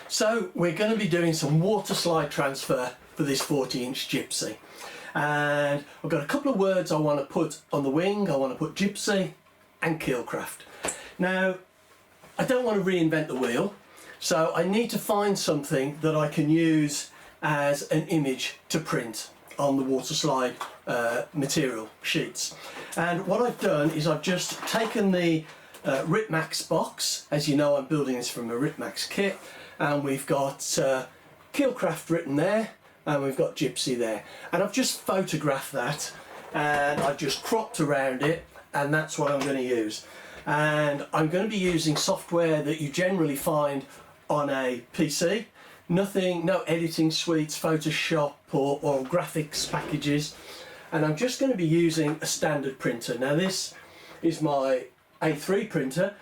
So we're going to be doing some water slide transfer for this 40-inch Gypsy, and I've got a couple of words I want to put on the wing. I want to put Gypsy and Keil Kraft. Now I don't want to reinvent the wheel, so I need to find something that I can use as an image to print on the water slide material sheets. And what I've done is I've just taken the Ripmax box. As you know, I'm building this from a Ripmax kit, and we've got Keil Kraft written there, and we've got Gypsy there, and I've just photographed that and I've just cropped around it, and that's what I'm going to use. And I'm going to be using software that you generally find on a PC. No editing suites, Photoshop or graphics packages, and I'm just going to be using a standard printer. Now this is my A3 printer,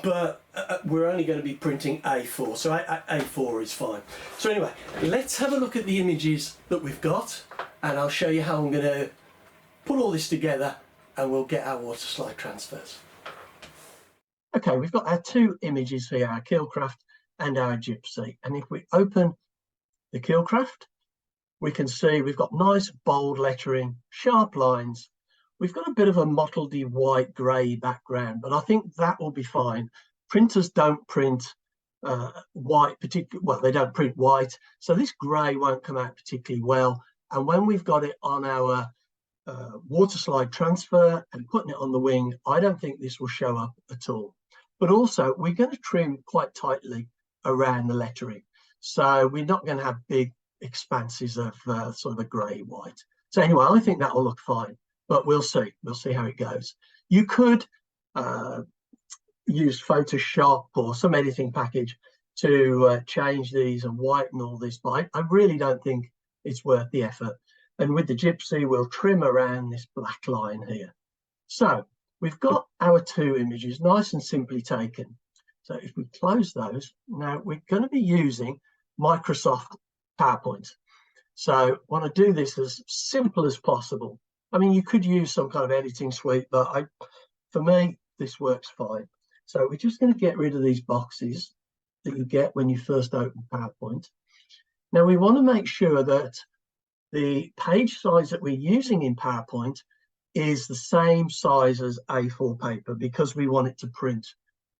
but we're only going to be printing A4, so A4 is fine. So anyway, let's have a look at the images that we've got, and I'll show you how I'm going to put all this together and we'll get our water slide transfers. Okay, we've got our two images here, our Keil Kraft and our Gypsy, and if we open the Keil Kraft, we can see we've got nice bold lettering, sharp lines. We've got a bit of a mottledy white grey background, but I think that will be fine. Printers don't print white well, they don't print white, so this grey won't come out particularly well. And when we've got it on our water slide transfer and putting it on the wing, I don't think this will show up at all. But also, we're going to trim quite tightly around the lettering, so we're not going to have big expanses of sort of a grey white. So anyway, I think that will look fine, but we'll see how it goes. You could use Photoshop or some editing package to change these and whiten all this, but I really don't think it's worth the effort. And with the Gypsy, we'll trim around this black line here. So we've got our two images nice and simply taken. So if we close those, now we're going to be using Microsoft PowerPoint. So I want to do this as simple as possible. I mean, you could use some kind of editing suite, but for me, this works fine. So we're just going to get rid of these boxes that you get when you first open PowerPoint. Now we want to make sure that the page size that we're using in PowerPoint is the same size as A4 paper, because we want it to print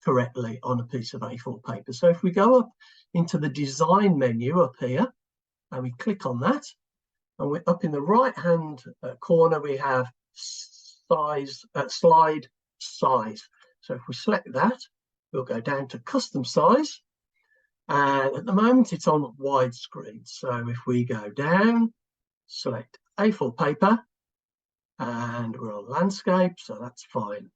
correctly on a piece of A4 paper. So if we go up into the design menu up here and we click on that, and we're up in the right hand corner, we have slide size. So if we select that, we'll go down to custom size, and at the moment it's on widescreen. So if we go down, select A4 paper, and we're on landscape, so that's fine,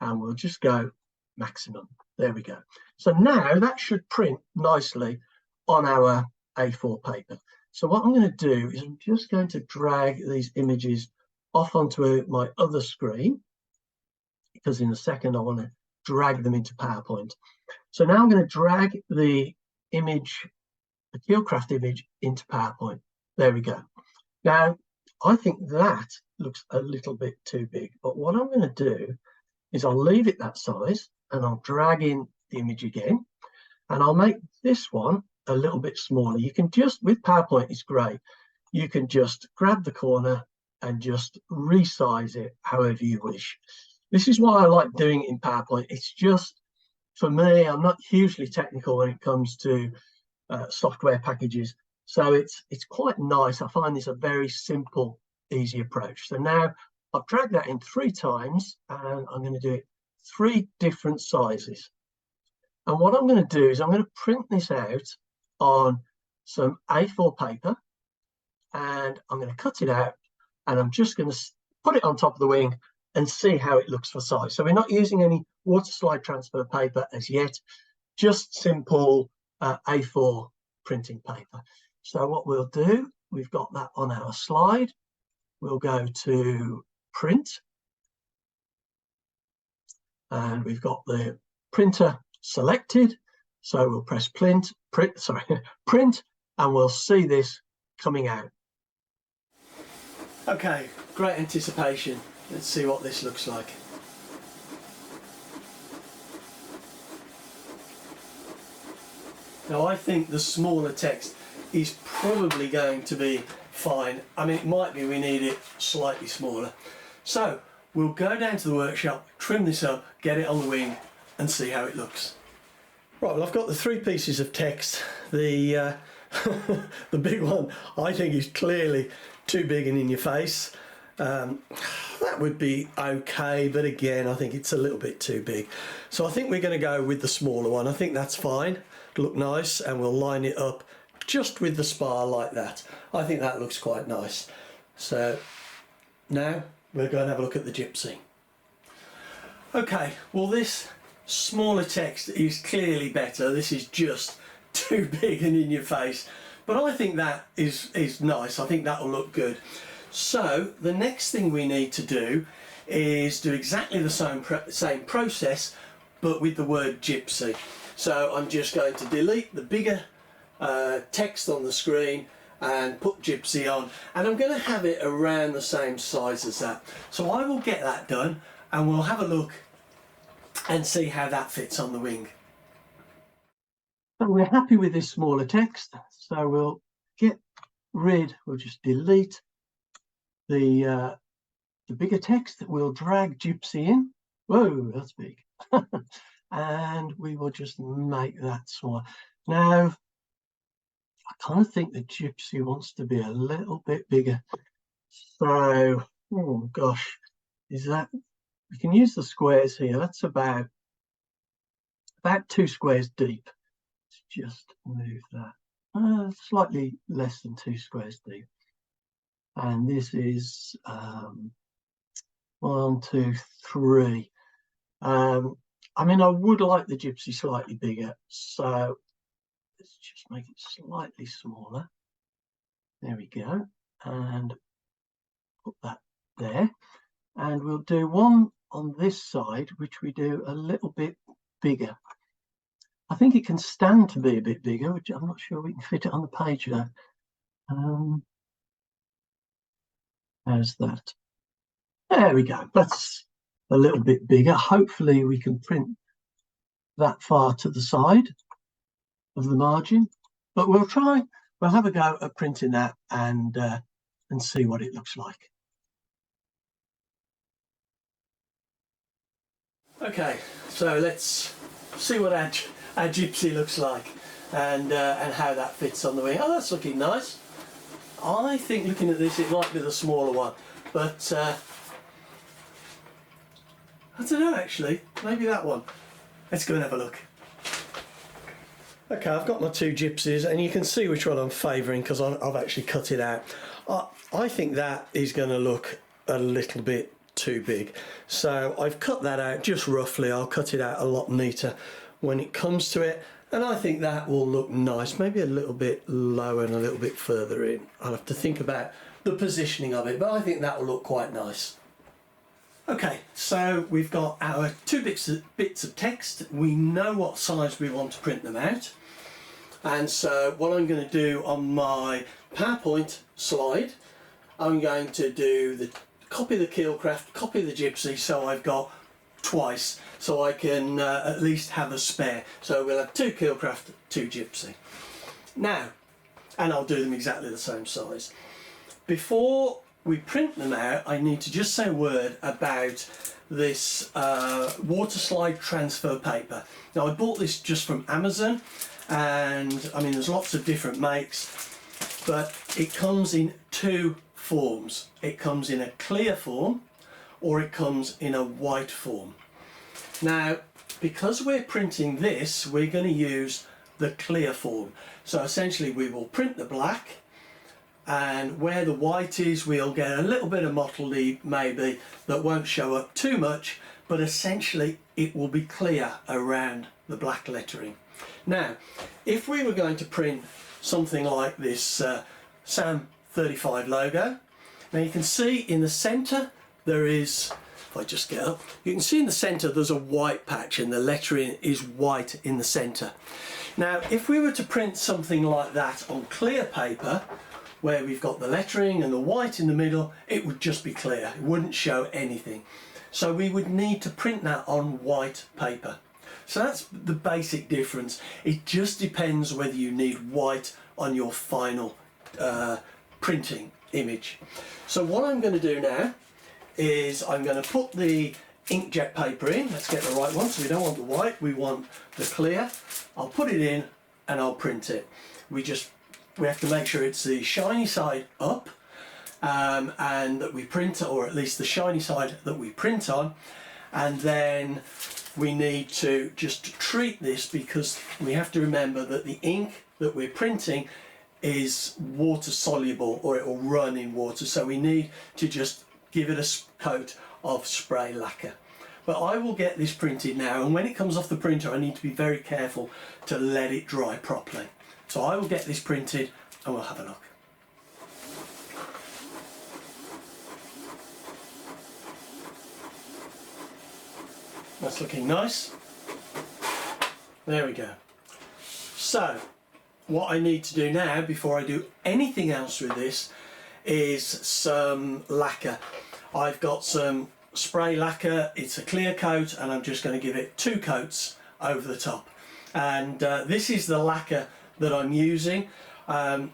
and we'll just go maximum. There we go. So now that should print nicely on our A4 paper. So what I'm going to do is I'm just going to drag these images off onto my other screen, because in a second I want to drag them into PowerPoint. So now I'm going to drag the image, the Keil Kraft image, into PowerPoint. There we go. Now I think that looks a little bit too big, but what I'm going to do is I'll leave it that size, and I'll drag in the image again, and I'll make this one a little bit smaller. You can just, with PowerPoint, it's great, you can just grab the corner and just resize it however you wish. This is why I like doing it in PowerPoint. It's just, for me, I'm not hugely technical when it comes to software packages, so it's quite nice. I find this a very simple, easy approach. So now I've dragged that in 3 times, and I'm going to do it 3 different sizes. And what I'm going to do is I'm going to print this out on some A4 paper, and I'm going to cut it out, and I'm just going to put it on top of the wing and see how it looks for size. So we're not using any water slide transfer paper as yet, just simple A4 printing paper. So what we'll do, we've got that on our slide. We'll go to print, and we've got the printer selected. So we'll press print, and we'll see this coming out. Okay, great anticipation. Let's see what this looks like. Now I think the smaller text is probably going to be fine. I mean, it might be we need it slightly smaller. So we'll go down to the workshop, trim this up, get it on the wing and see how it looks. Right, well, I've got the 3 pieces of text. The the big one I think is clearly too big and in your face. That would be okay, but again I think it's a little bit too big. So I think we're going to go with the smaller one. I think that's fine. It'll look nice, and we'll line it up just with the spar like that. I think that looks quite nice. So now we're going to have a look at the Gypsy. Okay, well, this smaller text is clearly better. This is just too big and in your face, but I think that is nice. I think that will look good. So the next thing we need to do is do exactly the same process, but with the word Gypsy. So I'm just going to delete the bigger text on the screen and put Gypsy on, and I'm going to have it around the same size as that. So I will get that done and we'll have a look and see how that fits on the wing. So we're happy with this smaller text, so we'll just delete the bigger text. We'll drag Gypsy in. Whoa, that's big. And we will just make that smaller. Now I kind of think the Gypsy wants to be a little bit bigger. So, oh gosh, is that, we can use the squares here. That's about 2 squares deep. Let's just move that slightly less than 2 squares deep. And this is 1, 2, 3. I mean, I would like the Gypsy slightly bigger, so let's just make it slightly smaller. There we go, and put that there. And we'll do one on this side, which we do a little bit bigger. I think it can stand to be a bit bigger, which I'm not sure we can fit it on the page though. How's that? There we go. That's a little bit bigger. Hopefully we can print that far to the side of the margin, but we'll have a go at printing that and see what it looks like. Okay, so let's see what our Gypsy looks like and how that fits on the wing. Oh, that's looking nice. I think looking at this, it might be the smaller one, but I don't know actually, maybe that one. Let's go and have a look. Okay, I've got my 2 Gypsies and you can see which one I'm favouring because I've actually cut it out. I think that is going to look a little bit too big. So I've cut that out just roughly. I'll cut it out a lot neater when it comes to it. And I think that will look nice, maybe a little bit lower and a little bit further in. I'll have to think about the positioning of it, but I think that will look quite nice. Okay, so we've got our 2 bits of text. We know what size we want to print them out. And so what I'm going to do on my PowerPoint slide, I'm going to copy the Keil Kraft, copy the Gypsy, so I've got twice, so I can at least have a spare. So we'll have 2 Keil Kraft, 2 Gypsy. Now, and I'll do them exactly the same size. Before we print them out, I need to just say a word about this water slide transfer paper. Now I bought this just from Amazon, and I mean there's lots of different makes, but it comes in 2 forms. It comes in a clear form or it comes in a white form. Now because we're printing this, we're going to use the clear form. So essentially we will print the black, and where the white is we'll get a little bit of mottled maybe that won't show up too much, but essentially it will be clear around the black lettering. Now if we were going to print something like this Sam 35 logo, now you can see in the centre there is, if I just get up, you can see in the centre there's a white patch and the lettering is white in the centre. Now if we were to print something like that on clear paper, where we've got the lettering and the white in the middle, it would just be clear, it wouldn't show anything. So we would need to print that on white paper. So that's the basic difference. It just depends whether you need white on your final printing image. So what I'm going to do now is I'm going to put the inkjet paper in. Let's get the right one. So we don't want the white, we want the clear. I'll put it in and I'll print it. We have to make sure it's the shiny side up, and that we print, or at least the shiny side that we print on. And then we need to just treat this, because we have to remember that the ink that we're printing is water soluble, or it will run in water. So we need to just give it a coat of spray lacquer. But I will get this printed now, and when it comes off the printer I need to be very careful to let it dry properly. So I will get this printed and we'll have a look. That's looking nice. There we go. So what I need to do now, before I do anything else with this, is some lacquer. I've got some spray lacquer. It's a clear coat, and I'm just going to give it 2 coats over the top. And this is the lacquer that I'm using. I'm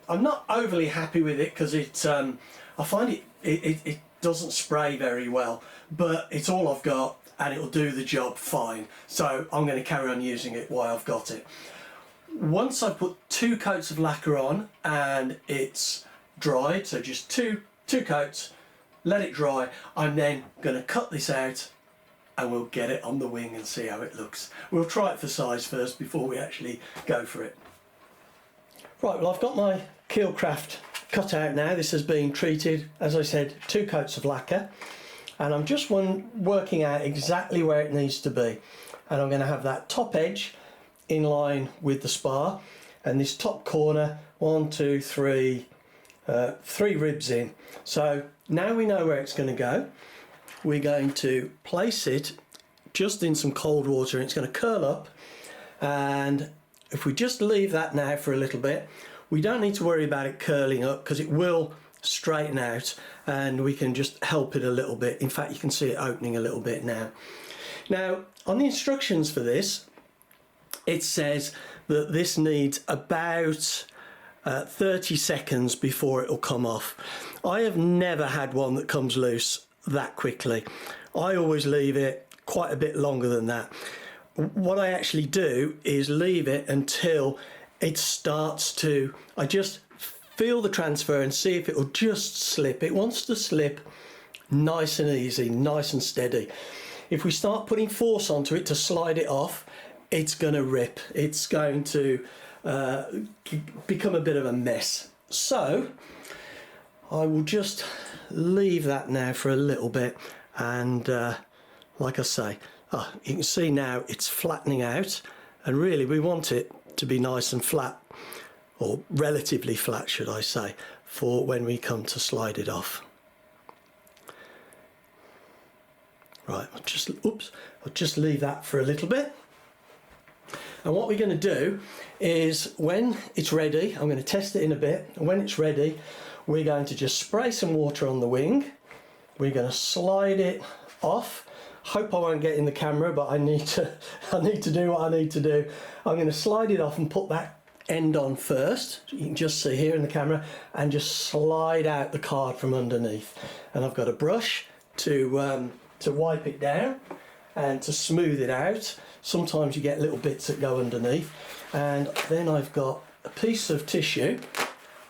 not overly happy with it, because I find it doesn't spray very well, but it's all I've got and it'll do the job fine. So I'm going to carry on using it while I've got it. Once I put 2 coats of lacquer on and it's dried, so just two coats, let it dry, I'm then going to cut this out and we'll get it on the wing and see how it looks. We'll try it for size first before we actually go for it. Right, well, I've got my Keil Kraft cut out now. This has been treated, as I said, 2 coats of lacquer, and I'm just working out exactly where it needs to be. And I'm going to have that top edge in line with the spar, and this top corner, 1, 2, 3, 3 ribs in. So now we know where it's going to go. We're going to place it just in some cold water, and it's going to curl up. And if we just leave that now for a little bit, we don't need to worry about it curling up, because it will straighten out, and we can just help it a little bit. In fact, you can see it opening a little bit now. Now, on the instructions for this, it says that this needs about 30 seconds before it will come off. I have never had one that comes loose that quickly. I always leave it quite a bit longer than that. What I actually do is leave it until it starts to, I just feel the transfer and see if it will just slip. It wants to slip nice and easy, nice and steady. If we start putting force onto it to slide it off, it's going to rip. It's going to become a bit of a mess. So I will just leave that now for a little bit, and like I say, you can see now it's flattening out, and really we want it to be nice and flat, or relatively flat should I say, for when we come to slide it off. Right, I'll just leave that for a little bit. And what we're going to do is, when it's ready, I'm going to test it in a bit, and when it's ready we're going to just spray some water on the wing. We're going to slide it off. Hope I won't get in the camera, but I need to do what I need to do. I'm going to slide it off and put that end on first. You can just see here in the camera, and just slide out the card from underneath. And I've got a brush to wipe it down and to smooth it out. Sometimes you get little bits that go underneath, and then I've got a piece of tissue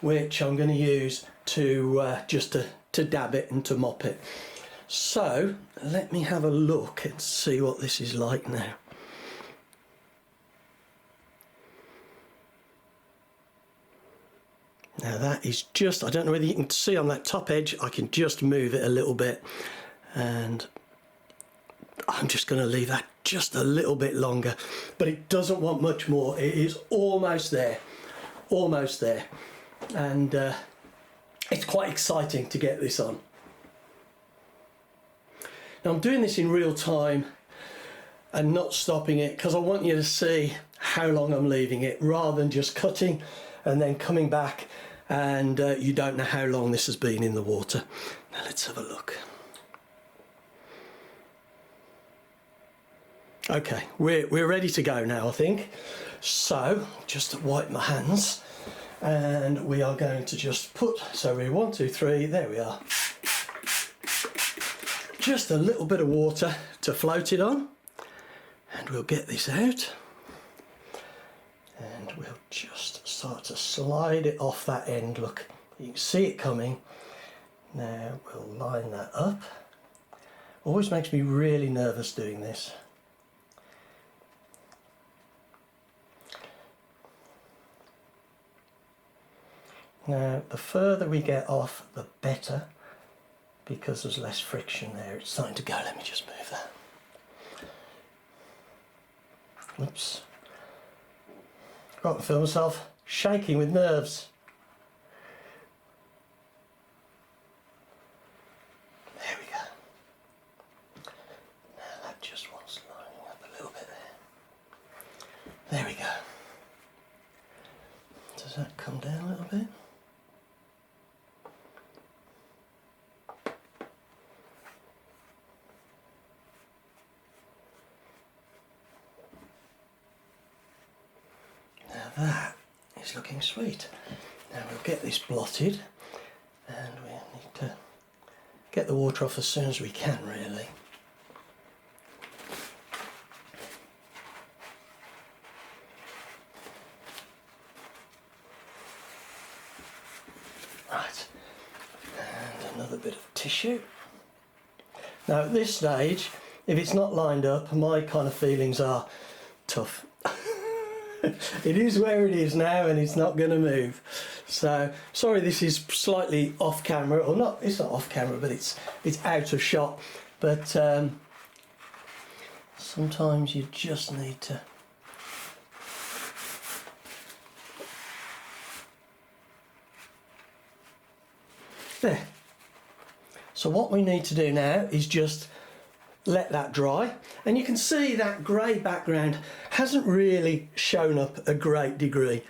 which I'm going to use to just to dab it and to mop it. So let me have a look and see what this is like now. Now that is just, I don't know whether you can see on that top edge, I can just move it a little bit, and I'm just going to leave that just a little bit longer, but it doesn't want much more. It is almost there, and it's quite exciting to get this on. Now I'm doing this in real time and not stopping it, because I want you to see how long I'm leaving it, rather than just cutting and then coming back and you don't know how long this has been in the water. Now let's have a look. Okay, we're ready to go now, I think. So just to wipe my hands, and we are going to just put, so we're 1, 2, 3, there we are. Just a little bit of water to float it on, and we'll get this out, and we'll just start to slide it off that end. Look, you can see it coming. Now we'll line that up. Always makes me really nervous doing this. Now the further we get off, the better, because there's less friction there. It's starting to go. Let me just move that. Oops. Got to feel myself shaking with nerves. There we go. Now that just wants lining up a little bit there. There we go. Does that come down a little bit? That is looking sweet. Now we'll get this blotted, and we need to get the water off as soon as we can, really. Right, and another bit of tissue. Now at this stage, if it's not lined up, my kind of feelings are tough. It is where it is now, and it's not going to move. So sorry, this is slightly off camera, or not. It's not off camera, but it's out of shot. But sometimes you just need to. There. So what we need to do now is just let that dry, and you can see that grey background hasn't really shown up a great degree.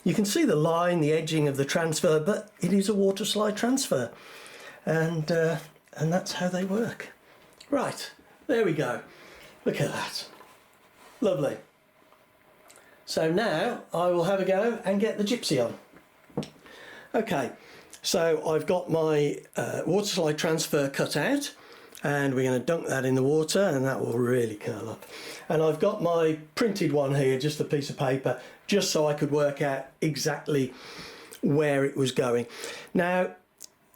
You can see the line, the edging of the transfer, but it is a water slide transfer, and that's how they work. Right, there we go. Look at that. Lovely. So now I will have a go and get the Gypsy on. Okay, so I've got my water slide transfer cut out, and we're going to dunk that in the water, and that will really curl up. And I've got my printed one here, just a piece of paper, just so I could work out exactly where it was going. Now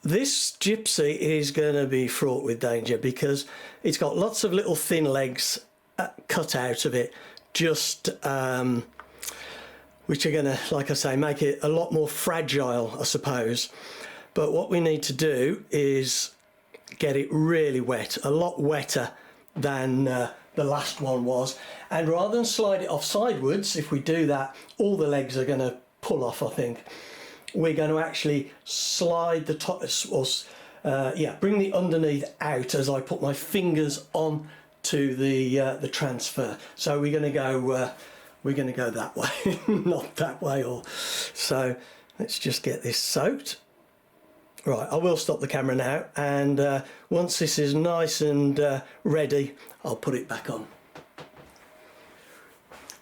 this Gypsy is going to be fraught with danger, because it's got lots of little thin legs cut out of it, just which are going to, like I say, make it a lot more fragile, I suppose. But what we need to do is get it really wet, a lot wetter than the last one was, and rather than slide it off sidewards, if we do that all the legs are going to pull off. I think we're going to actually slide the top, or bring the underneath out as I put my fingers on to the transfer. So we're going to go that way, not that way. Or so let's just get this soaked. Right, I will stop the camera now, and once this is nice and ready, I'll put it back on.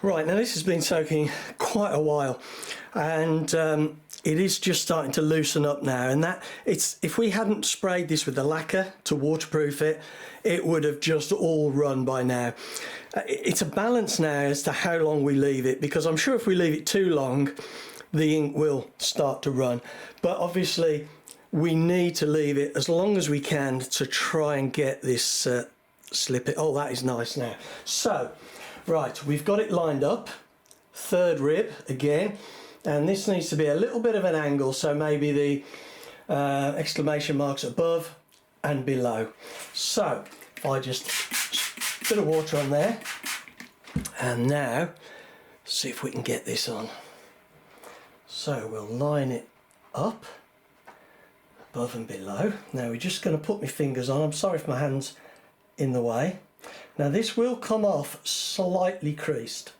Right, now this has been soaking quite a while, and it is just starting to loosen up now, and if we hadn't sprayed this with the lacquer to waterproof it, it would have just all run by now. It's a balance now as to how long we leave it, because I'm sure if we leave it too long, the ink will start to run. But obviously we need to leave it as long as we can to try and get this slip it. Oh, that is nice now. So, right, we've got it lined up, third rib again, and this needs to be a little bit of an angle, so maybe the exclamation marks above and below. So, I just bit of water on there, and now see if we can get this on. So we'll line it up above and below. Now we're just going to put my fingers on. I'm sorry if my hand's in the way. Now this will come off slightly creased,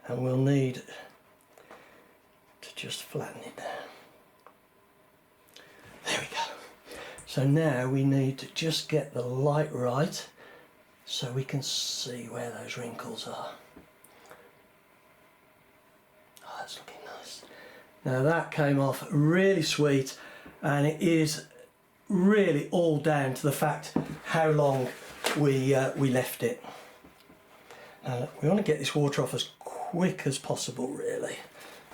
and we'll need to just flatten it down. There we go. So now we need to just get the light right so we can see where those wrinkles are. Oh, that's looking nice. Now that came off really sweet, and it is really all down to the fact how long we left it. We want to get this water off as quick as possible, really.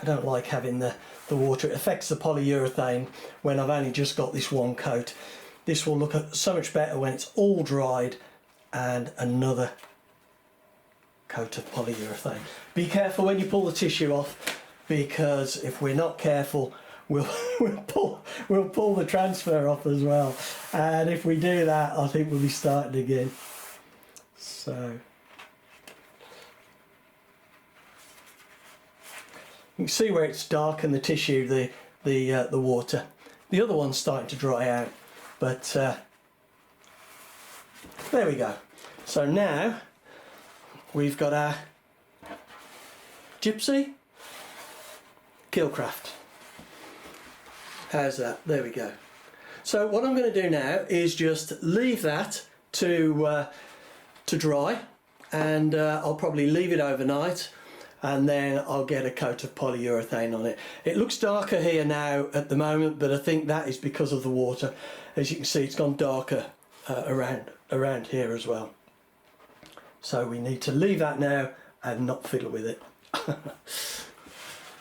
I don't like having the water. It affects the polyurethane when I've only just got this one coat. This will look so much better when it's all dried and another coat of polyurethane. Be careful when you pull the tissue off, because if we're not careful, we'll pull the transfer off as well. And if we do that, I think we'll be starting again. So you can see where it's dark in the tissue, the water. The other one's starting to dry out, but there we go. So now we've got our Gypsy Keil Kraft. How's that? There we go. So what I'm going to do now is just leave that to dry, and I'll probably leave it overnight, and then I'll get a coat of polyurethane on it. It looks darker here now at the moment, but I think that is because of the water. As you can see, it's gone darker around here as well. So we need to leave that now and not fiddle with it.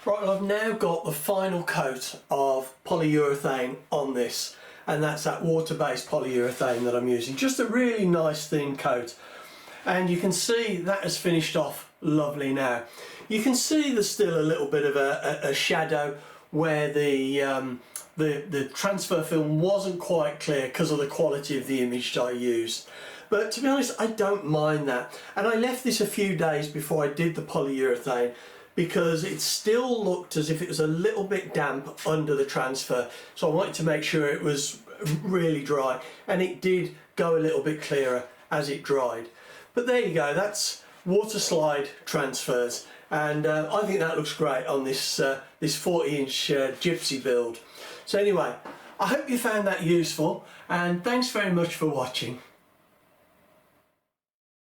Right, well, I've now got the final coat of polyurethane on this, and that's that water-based polyurethane that I'm using. Just a really nice thin coat. And you can see that has finished off lovely now. You can see there's still a little bit of a shadow where the transfer film wasn't quite clear because of the quality of the image that I used. But to be honest, I don't mind that. And I left this a few days before I did the polyurethane, because it still looked as if it was a little bit damp under the transfer. So I wanted to make sure it was really dry, and it did go a little bit clearer as it dried. But there you go, that's water slide transfers, and I think that looks great on this 40-inch Gypsy build. So anyway, I hope you found that useful, and thanks very much for watching.